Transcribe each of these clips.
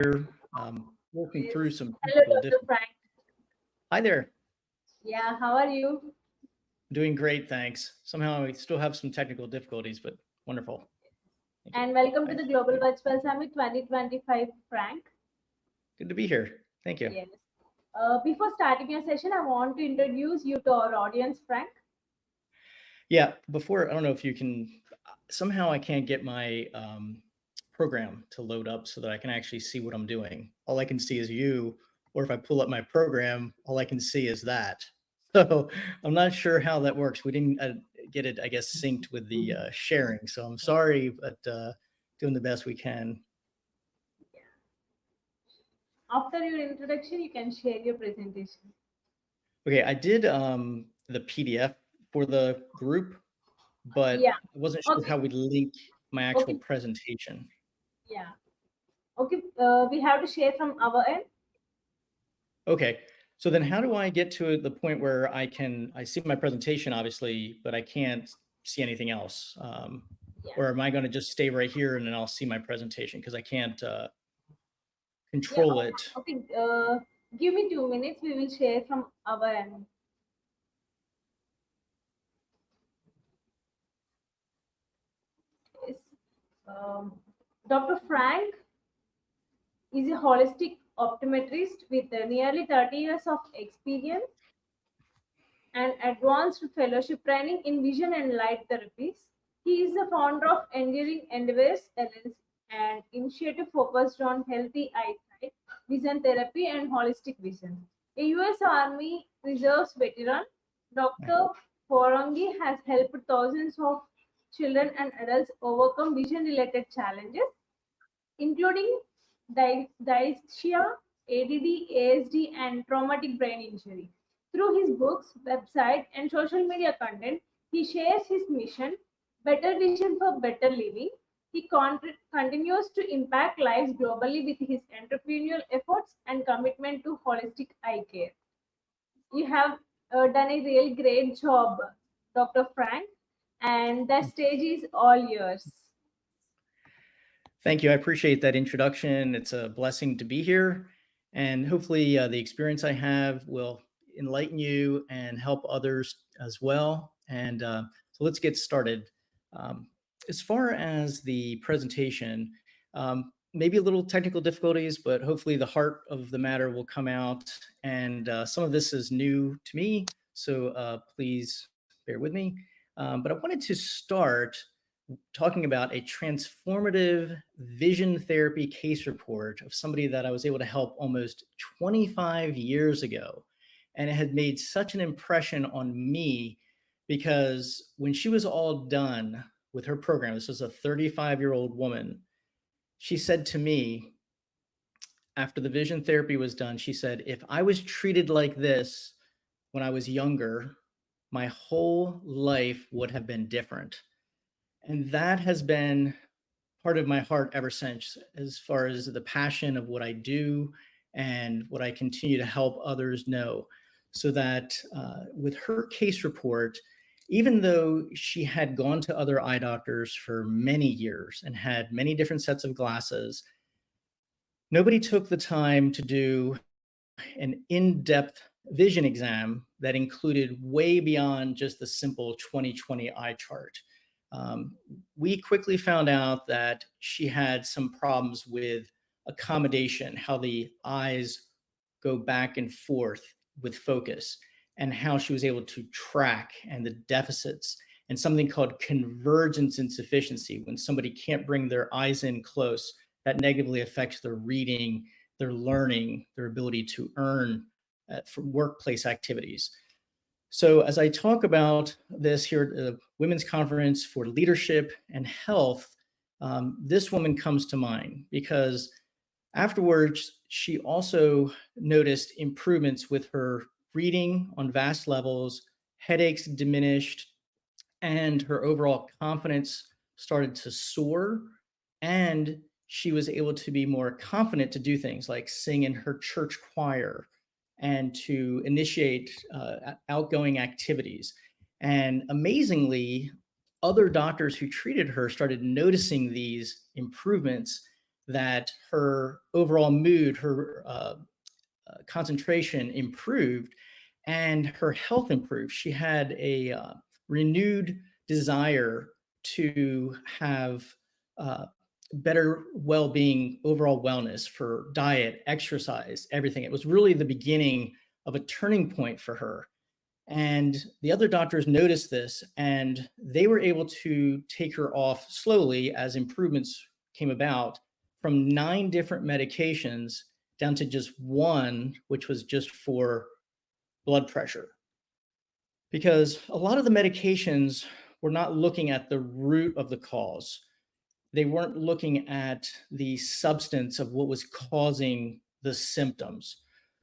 Working Yes. through some Hello, technical Dr. Frank. Hi there. Yeah, how are you? Doing great, thanks. Somehow we still have some technical difficulties, but wonderful. Thank you. And welcome to Hi. the Global Virtual Summit 2025, Frank. Good to be here. Thank you. Yes. Before starting your session, I want to introduce you to our audience, Frank. Yeah, before, I don't know if you can, somehow I can't get my program to load up so that I can actually see what I'm doing. All I can see is you, or if I pull up my program, all I can see is that. So I'm not sure how that works. We didn't get it, I guess, synced with the sharing. So I'm sorry, but doing the best we can. After your introduction, you can share your presentation. Okay, I did the PDF for the group, but Yeah. I wasn't sure Okay. how we'd link my actual Okay. presentation. Yeah. Okay. We have to share from our end. Okay, so then how do I get to the point where I see my presentation, obviously, but I can't see anything else? Yeah. Or am I going to just stay right here and then I'll see my presentation because I can't Yeah. control it? Okay. Give me 2 minutes. We will share from our end. Yes. Dr. Frank is a holistic optometrist with nearly 30 years of experience and advanced fellowship training in vision and light therapies. He is the founder of Enduring Endeavors LLC, an initiative focused on healthy eyesight, vision therapy, and holistic vision. A U.S. Army Reserves veteran, Dr. Forangi has helped thousands of children and adults overcome vision-related challenges, including dyslexia, ADD, ASD, and traumatic brain injury. Through his books, website, and social media content, he shares his mission, better vision for better living. He continues to impact lives globally with his entrepreneurial efforts and commitment to holistic eye care. You have done a really great job, Dr. Frank, and the stage is all yours. Thank you. I appreciate that introduction. It's a blessing to be here. And hopefully the experience I have will enlighten you and help others as well. And so let's get started. As far as the presentation, maybe a little technical difficulties, but hopefully the heart of the matter will come out. And some of this is new to me, so please bear with me. But I wanted to start talking about a transformative vision therapy case report of somebody that I was able to help almost 25 years ago. And it had made such an impression on me because when she was all done with her program, this was a 35-year-old woman, she said to me, after the vision therapy was done, she said, if I was treated like this when I was younger, my whole life would have been different. And that has been part of my heart ever since, as far as the passion of what I do and what I continue to help others know. So that with her case report, even though she had gone to other eye doctors for many years and had many different sets of glasses, nobody took the time to do an in-depth vision exam that included way beyond just the simple 20/20 eye chart. We quickly found out that she had some problems with accommodation, how the eyes go back and forth with focus, and how she was able to track and the deficits, and something called convergence insufficiency. When somebody can't bring their eyes in close, that negatively affects their reading, their learning, their ability to earn for workplace activities. So as I talk about this here at the Women's Conference for Leadership and Health, this woman comes to mind because afterwards, she also noticed improvements with her reading on vast levels, headaches diminished, and her overall confidence started to soar. And she was able to be more confident to do things like sing in her church choir and to initiate outgoing activities. And amazingly, other doctors who treated her started noticing these improvements that her overall mood, her concentration improved, and her health improved. She had a renewed desire to have better well-being, overall wellness for diet, exercise, everything. It was really the beginning of a turning point for her. And the other doctors noticed this, and they were able to take her off slowly as improvements came about from 9 different medications down to just 1, which was just for blood pressure. Because a lot of the medications were not looking at the root of the cause. They weren't looking at the substance of what was causing the symptoms.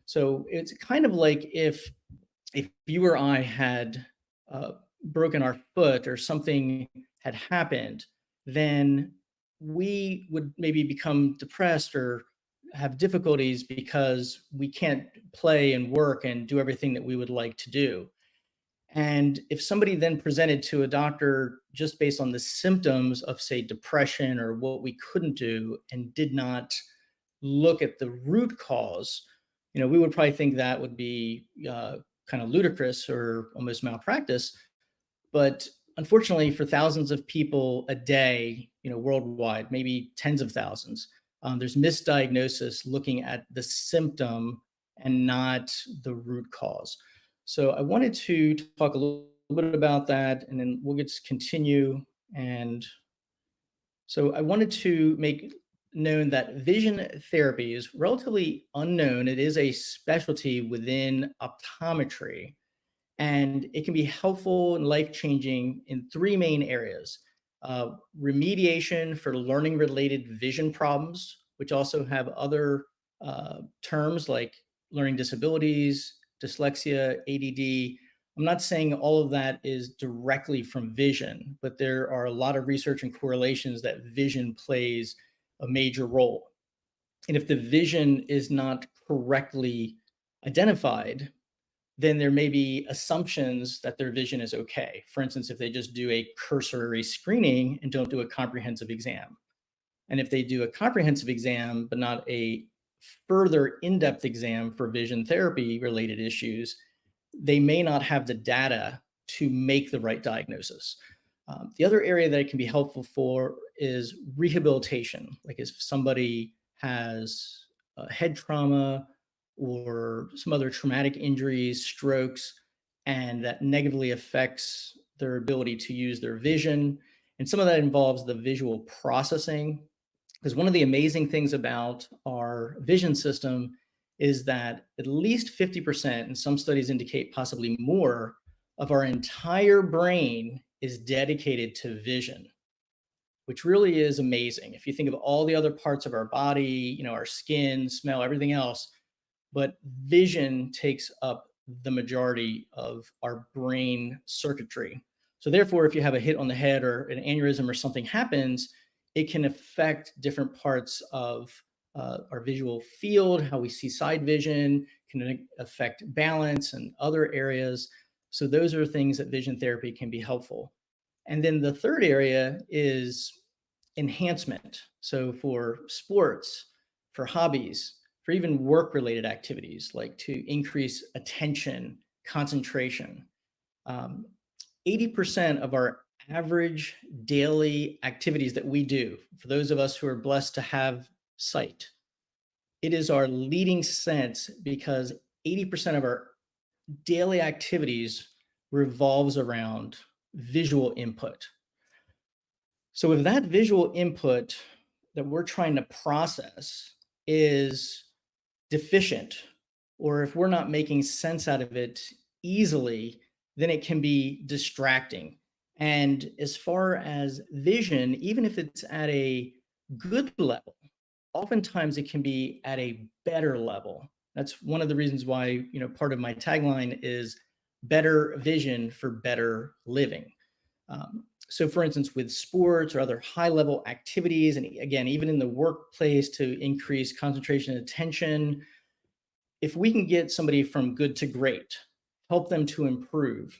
So it's kind of like if you or I had broken our foot or something had happened, then we would maybe become depressed or have difficulties because we can't play and work and do everything that we would like to do. And if somebody then presented to a doctor just based on the symptoms of, say, depression or what we couldn't do and did not look at the root cause, we would probably think that would be kind of ludicrous or almost malpractice. But unfortunately, for thousands of people a day, worldwide, maybe tens of thousands, there's misdiagnosis looking at the symptom and not the root cause. So I wanted to talk a little bit about that, and then we'll get to continue. And so I wanted to make known that vision therapy is relatively unknown. It is a specialty within optometry, and it can be helpful and life-changing in 3 main areas. Remediation for learning-related vision problems, which also have other terms like learning disabilities, dyslexia, ADD. I'm not saying all of that is directly from vision, but there are a lot of research and correlations that vision plays a major role. And if the vision is not correctly identified, then there may be assumptions that their vision is okay. For instance, if they just do a cursory screening and don't do a comprehensive exam. And if they do a comprehensive exam, but not a further in-depth exam for vision therapy related issues, they may not have the data to make the right diagnosis. The other area that it can be helpful for is rehabilitation. Like if somebody has head trauma or some other traumatic injuries, strokes, and that negatively affects their ability to use their vision. And some of that involves the visual processing. Because one of the amazing things about our vision system is that at least 50%, and some studies indicate possibly more, of our entire brain is dedicated to vision, which really is amazing. If you think of all the other parts of our body, our skin, smell, everything else, but vision takes up the majority of our brain circuitry. So therefore, if you have a hit on the head or an aneurysm or something happens, it can affect different parts of our visual field, how we see side vision, can affect balance and other areas. So those are things that vision therapy can be helpful. And then the third area is enhancement. So for sports, for hobbies, for even work-related activities, like to increase attention, concentration. 80% of our average daily activities that we do, for those of us who are blessed to have sight, it is our leading sense because 80% of our daily activities revolves around visual input. So if that visual input that we're trying to process is deficient, or if we're not making sense out of it easily, then it can be distracting. And as far as vision, even if it's at a good level, oftentimes it can be at a better level. That's one of the reasons why, part of my tagline is better vision for better living. So for instance, with sports or other high level activities, and again, even in the workplace to increase concentration and attention, if we can get somebody from good to great, help them to improve,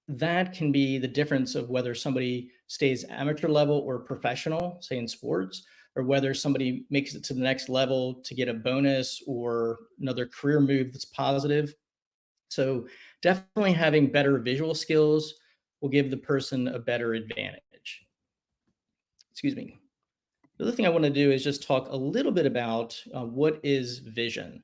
that can be the difference of whether somebody stays amateur level or professional, say in sports, or whether somebody makes it to the next level to get a bonus or another career move that's positive. So definitely having better visual skills will give the person a better advantage. Excuse me. The other thing I want to do is just talk a little bit about what is vision.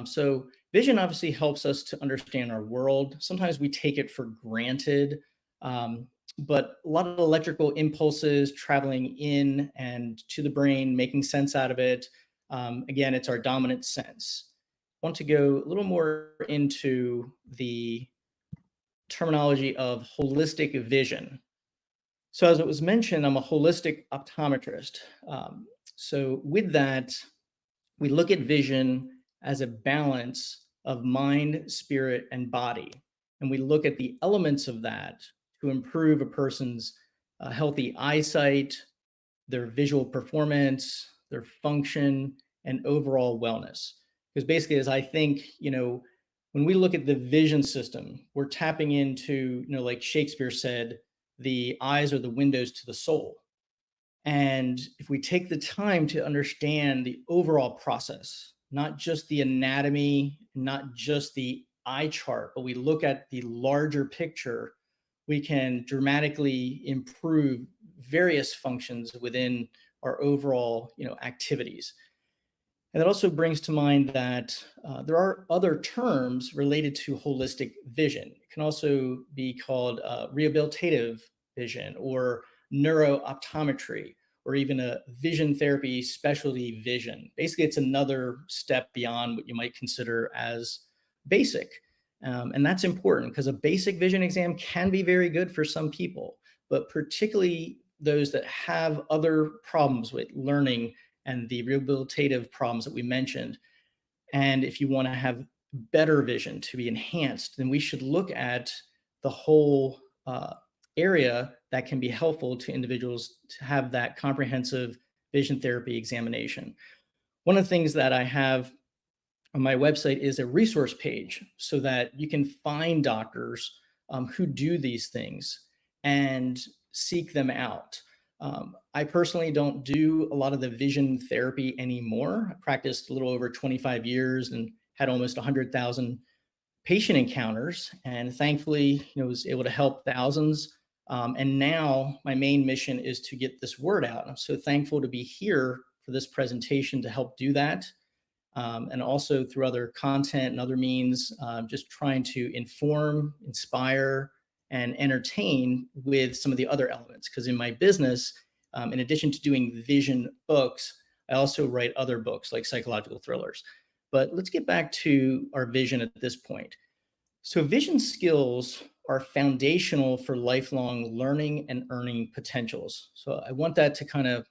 So vision obviously helps us to understand our world. Sometimes we take it for granted, but a lot of electrical impulses traveling in and to the brain, making sense out of it. Again, it's our dominant sense. I want to go a little more into the terminology of holistic vision. So as it was mentioned, I'm a holistic optometrist. So with that, we look at vision as a balance of mind, spirit, and body. And we look at the elements of that to improve a person's healthy eyesight, their visual performance, their function, and overall wellness. Because basically, as I think, when we look at the vision system, we're tapping into, like Shakespeare said, the eyes are the windows to the soul. And if we take the time to understand the overall process, not just the anatomy, not just the eye chart, but we look at the larger picture, we can dramatically improve various functions within our overall, activities. And that also brings to mind that there are other terms related to holistic vision. It can also be called rehabilitative vision or neurooptometry, or even a vision therapy specialty vision. Basically, it's another step beyond what you might consider as basic. And that's important because a basic vision exam can be very good for some people, but particularly those that have other problems with learning and the rehabilitative problems that we mentioned. And if you want to have better vision to be enhanced, then we should look at the whole area that can be helpful to individuals to have that comprehensive vision therapy examination. One of the things that I have on my website is a resource page so that you can find doctors who do these things and seek them out. I personally don't do a lot of the vision therapy anymore. I practiced a little over 25 years and had almost 100,000 patient encounters, and thankfully, was able to help thousands. And now my main mission is to get this word out. I'm so thankful to be here for this presentation to help do that. And also through other content and other means, just trying to inform, inspire, and entertain with some of the other elements. Because in my business, in addition to doing vision books, I also write other books like psychological thrillers. But let's get back to our vision at this point. So vision skills are foundational for lifelong learning and earning potentials. So I want that to kind of,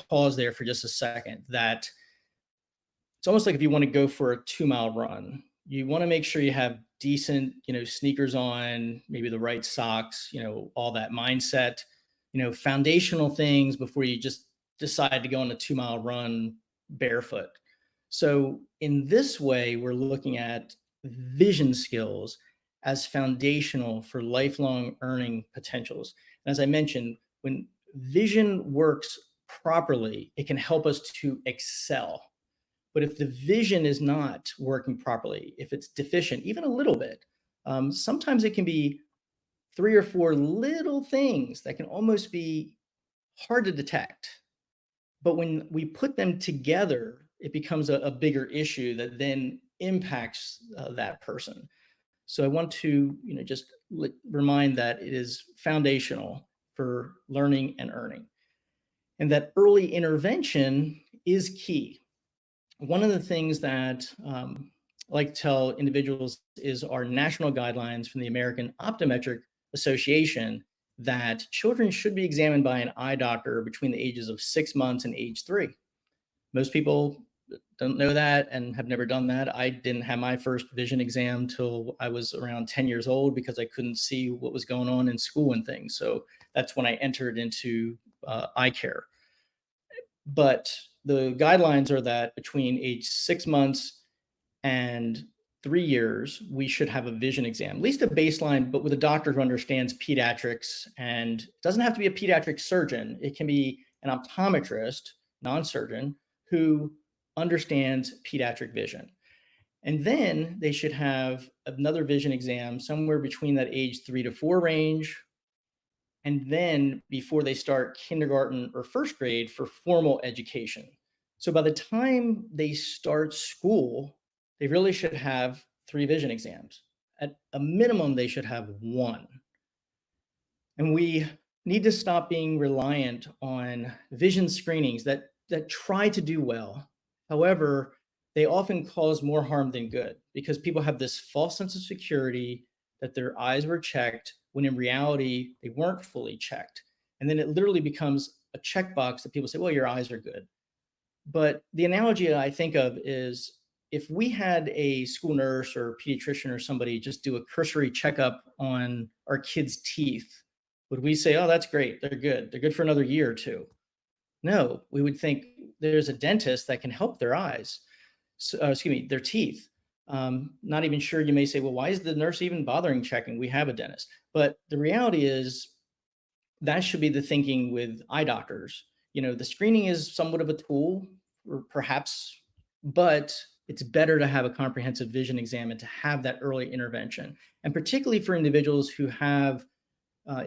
pause there for just a second. That it's almost like if you want to go for a 2-mile run, you want to make sure you have decent, sneakers on, maybe the right socks, all that mindset, foundational things before you just decide to go on a 2-mile run barefoot. So in this way, we're looking at vision skills as foundational for lifelong earning potentials. And as I mentioned, when vision works properly, it can help us to excel. But if the vision is not working properly, if it's deficient, even a little bit, sometimes it can be 3 or 4 little things that can almost be hard to detect. But when we put them together, it becomes a bigger issue that then impacts that person. So I want to, just remind that it is foundational for learning and earning, and that early intervention is key. One of the things that I like to tell individuals is our national guidelines from the American Optometric Association that children should be examined by an eye doctor between the ages of 6 months and age 3. Most people don't know that and have never done that. I didn't have my first vision exam till I was around 10 years old because I couldn't see what was going on in school and things. So that's when I entered into eye care. But the guidelines are that between age 6 months and 3 years, we should have a vision exam, at least a baseline, but with a doctor who understands pediatrics, and doesn't have to be a pediatric surgeon. It can be an optometrist, non-surgeon who understands pediatric vision. And then they should have another vision exam somewhere between that age 3 to 4 range. And then before they start kindergarten or first grade for formal education. So by the time they start school, they really should have 3 vision exams. At a minimum, they should have 1. And we need to stop being reliant on vision screenings that try to do well. However, they often cause more harm than good because people have this false sense of security that their eyes were checked when in reality they weren't fully checked. And then it literally becomes a checkbox that people say, well, your eyes are good. But the analogy I think of is if we had a school nurse or pediatrician or somebody just do a cursory checkup on our kids' teeth, would we say, oh, that's great, they're good. They're good for another year or two? No, we would think there's a dentist that can help their eyes, their teeth. Not even sure, you may say, well, why is the nurse even bothering checking? We have a dentist. But the reality is that should be the thinking with eye doctors. You know, the screening is somewhat of a tool, or perhaps, but it's better to have a comprehensive vision exam and to have that early intervention. And particularly for individuals who have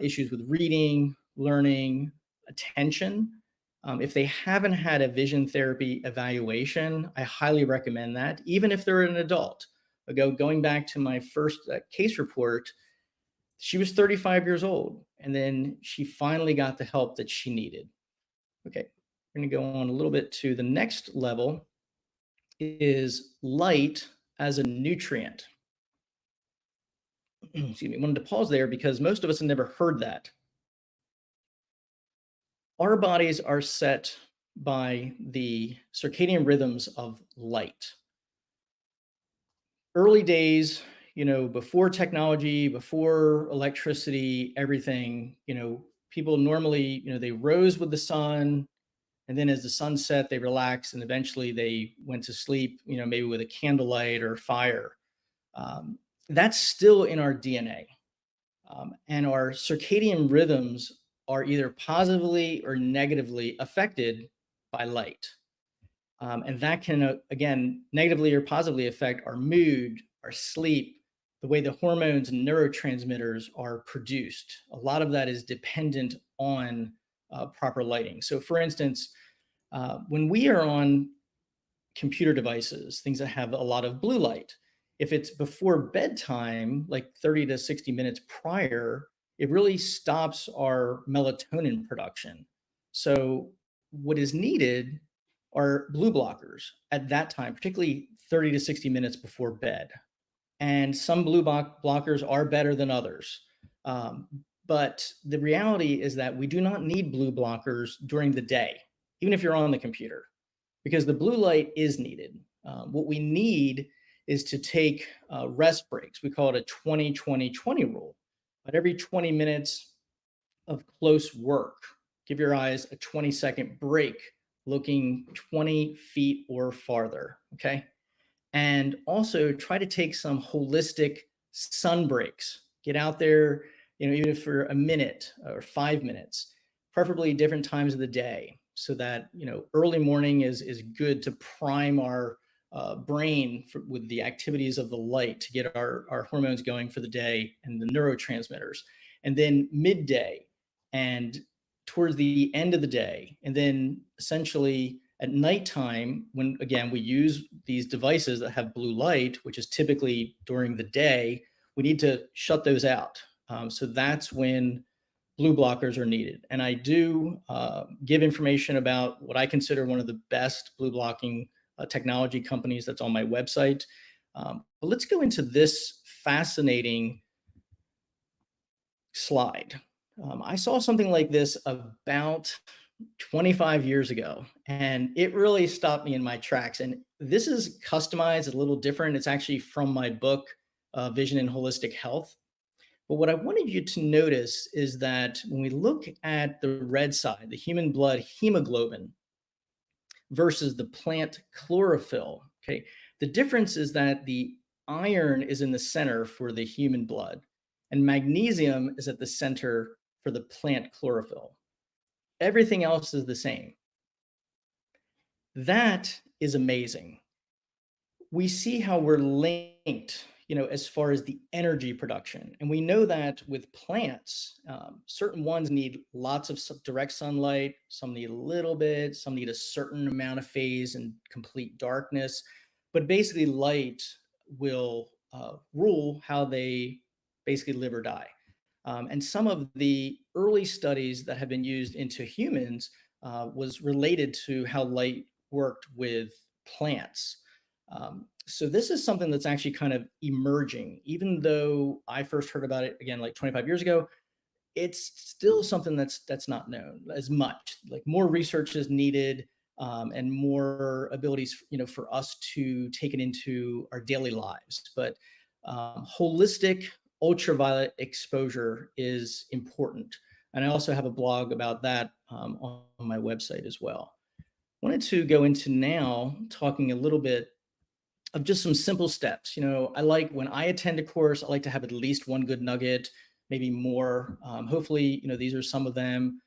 issues with reading, learning, attention. If they haven't had a vision therapy evaluation, I highly recommend that, even if they're an adult. Going back to my first case report, she was 35 years old, and then she finally got the help that she needed. Okay, we're going to go on a little bit to the next level, is light as a nutrient. Excuse me, I wanted to pause there because most of us have never heard that. Our bodies are set by the circadian rhythms of light. Early days, you know, before technology, before electricity, everything, you know, people normally, you know, they rose with the sun, and then as the sun set, they relaxed, and eventually they went to sleep, you know, maybe with a candlelight or fire. That's still in our DNA. And our circadian rhythms are either positively or negatively affected by light. And that can, again, negatively or positively affect our mood, our sleep, the way the hormones and neurotransmitters are produced. A lot of that is dependent on proper lighting. So for instance, when we are on computer devices, things that have a lot of blue light, if it's before bedtime, like 30 to 60 minutes prior, it really stops our melatonin production. So what is needed are blue blockers at that time, particularly 30 to 60 minutes before bed. And some blue blockers are better than others. But the reality is that we do not need blue blockers during the day, even if you're on the computer, because the blue light is needed. What we need is to take rest breaks. We call it a 20-20-20 rule. But every 20 minutes of close work, give your eyes a 20-second break, looking 20 feet or farther, okay? And also try to take some holistic sun breaks. Get out there, you know, even for a minute or 5 minutes, preferably different times of the day, so that, you know, early morning is good to prime our brain with the activities of the light to get our hormones going for the day and the neurotransmitters. And then midday and towards the end of the day. And then essentially at nighttime, when again, we use these devices that have blue light, which is typically during the day, we need to shut those out. So that's when blue blockers are needed. And I do give information about what I consider one of the best blue blocking technology companies that's on my website. But let's go into this fascinating slide. I saw something like this about 25 years ago, and it really stopped me in my tracks. And this is customized, a little different. It's actually from my book, Vision and Holistic Health. But what I wanted you to notice is that when we look at the red side, the human blood hemoglobin versus the plant chlorophyll, okay, the difference is that the iron is in the center for the human blood, and magnesium is at the center for the plant chlorophyll. Everything else is the same. That is amazing. We see how we're linked, as far as the energy production. And we know that with plants, certain ones need lots of direct sunlight, some need a little bit, some need a certain amount of phase and complete darkness. But basically, light will rule how they basically live or die. And some of the early studies that have been used into humans was related to how light worked with plants. So this is something that's actually kind of emerging. Even though I first heard about it again like 25 years ago, it's still something that's not known as much. Like more research is needed, and more abilities, for us to take it into our daily lives. But holistic ultraviolet exposure is important, and I also have a blog about that on my website as well. Wanted to go into now talking a little bit of just some simple steps. I like when I attend a course, I like to have at least one good nugget, maybe more. Hopefully, these are some of them.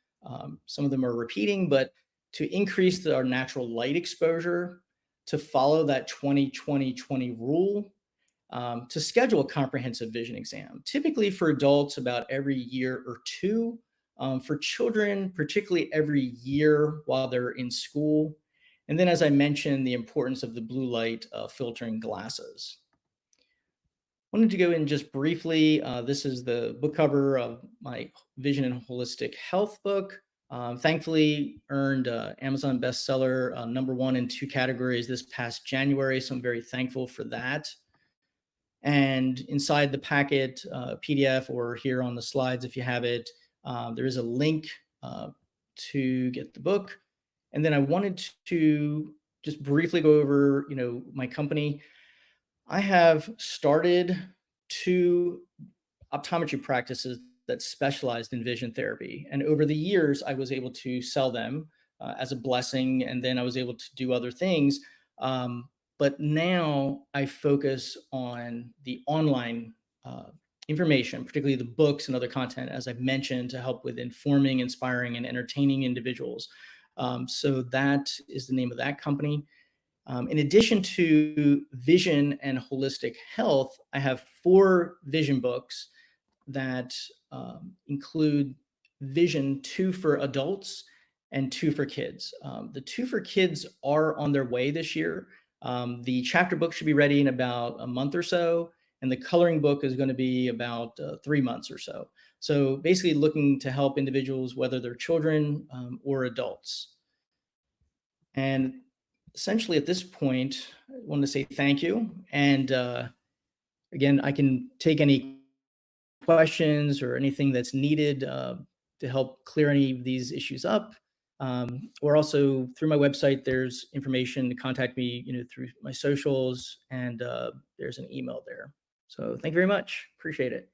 Some of them are repeating, but to increase our natural light exposure, to follow that 20-20-20 rule, to schedule a comprehensive vision exam, typically for adults about every year or two, for children, particularly every year while they're in school. And then, as I mentioned, the importance of the blue light filtering glasses. Wanted to go in just briefly. This is the book cover of my Vision and Holistic Health book. Thankfully earned Amazon bestseller #1 in 2 categories this past January, so I'm very thankful for that. And inside the packet, PDF, or here on the slides if you have it, there is a link to get the book. And then I wanted to just briefly go over, my company. I have started 2 optometry practices that specialized in vision therapy. And over the years, I was able to sell them as a blessing. And then I was able to do other things. But now I focus on the online information, particularly the books and other content, as I've mentioned, to help with informing, inspiring, and entertaining individuals. So that is the name of that company. In addition to vision and holistic health, I have 4 vision books that include vision, 2 for adults and 2 for kids. The 2 for kids are on their way this year. The chapter book should be ready in about a month or so, and the coloring book is going to be about 3 months or so. So basically looking to help individuals, whether they're children or adults. And essentially at this point, I want to say thank you. And again, I can take any questions or anything that's needed to help clear any of these issues up. Or also through my website, there's information to contact me, through my socials, and there's an email there. So thank you very much. Appreciate it.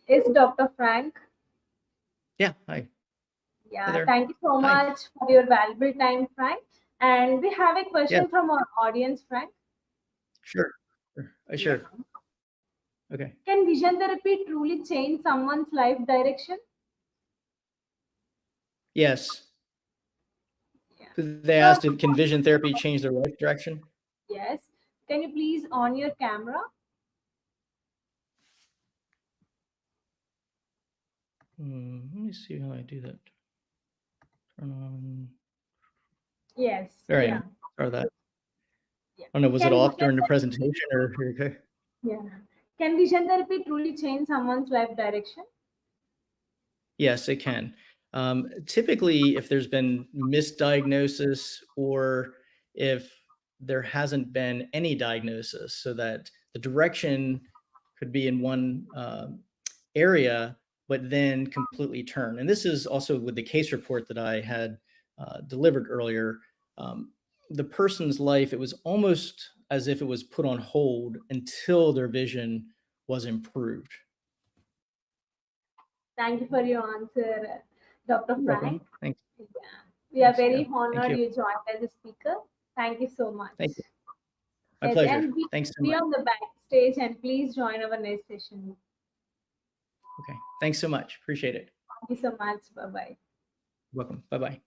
Is Dr. Frank? Yeah. Hi. Yeah, there. thank you so Hi. much for your valuable time, Frank. And we have a question from our audience, Frank. Sure. Sure. Okay. Can vision therapy truly change someone's life direction? Yes. Yeah. They asked if can vision therapy change their life direction? Yes. Can you please on your camera? Let me see how I do that. Turn on. Yes. There I am. Or that. Yeah. I don't know, was it off during the presentation or okay? Yeah. Can vision therapy truly change someone's life direction? Yes, it can. Typically, if there's been misdiagnosis or if there hasn't been any diagnosis, so that the direction could be in one area, but then completely turn. And this is also with the case report that I had delivered earlier. The person's life, it was almost as if it was put on hold until their vision was improved. Thank you for your answer, Dr. You're welcome. Frank. Thanks. Yeah. We are Thanks. very Yeah. Thank honored you. you joined as a speaker. Thank you so much. Thank you. My Yes, pleasure. and Thanks so be much. on the backstage and please join our next session. Okay. Thanks so much. Appreciate it. Thank you so much. Bye-bye. Welcome. Bye-bye.